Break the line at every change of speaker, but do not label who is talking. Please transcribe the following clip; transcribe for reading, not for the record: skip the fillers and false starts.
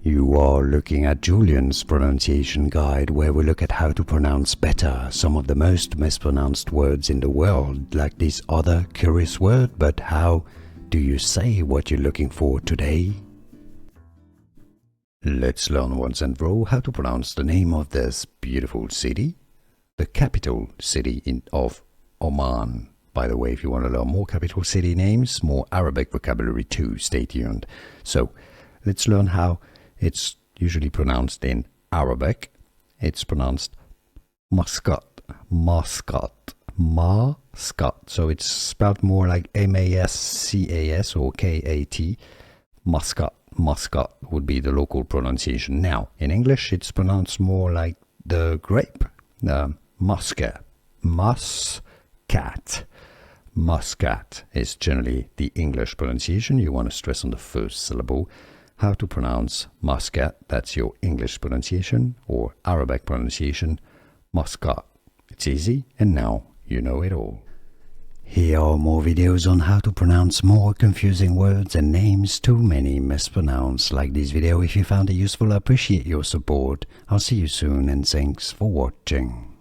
You are looking at Julian's pronunciation guide, where we look at how to pronounce better some of the most mispronounced words in the world, like this other curious word. But how do you say what you're looking for today? Let's learn once and for all how to pronounce the name of this beautiful city, the capital city of Oman. By the way, if you want to learn more capital city names, more Arabic vocabulary too, stay tuned. So, let's learn how it's usually pronounced in Arabic. It's pronounced Muscat, Muscat, Muscat. So it's spelled more like M-A-S-C-A-S or K-A-T. Muscat, Muscat would be the local pronunciation. Now, in English, it's pronounced more like the grape, Muscat, Muscat. Muscat is generally the English pronunciation. You want to stress on the first syllable. How to pronounce Muscat, that's your English pronunciation, or Arabic pronunciation, Muscat. It's easy, and now you know it all. Here are more videos on how to pronounce more confusing words and names too many mispronounced. Like this video if you found it useful. I appreciate your support. I'll see you soon, and thanks for watching.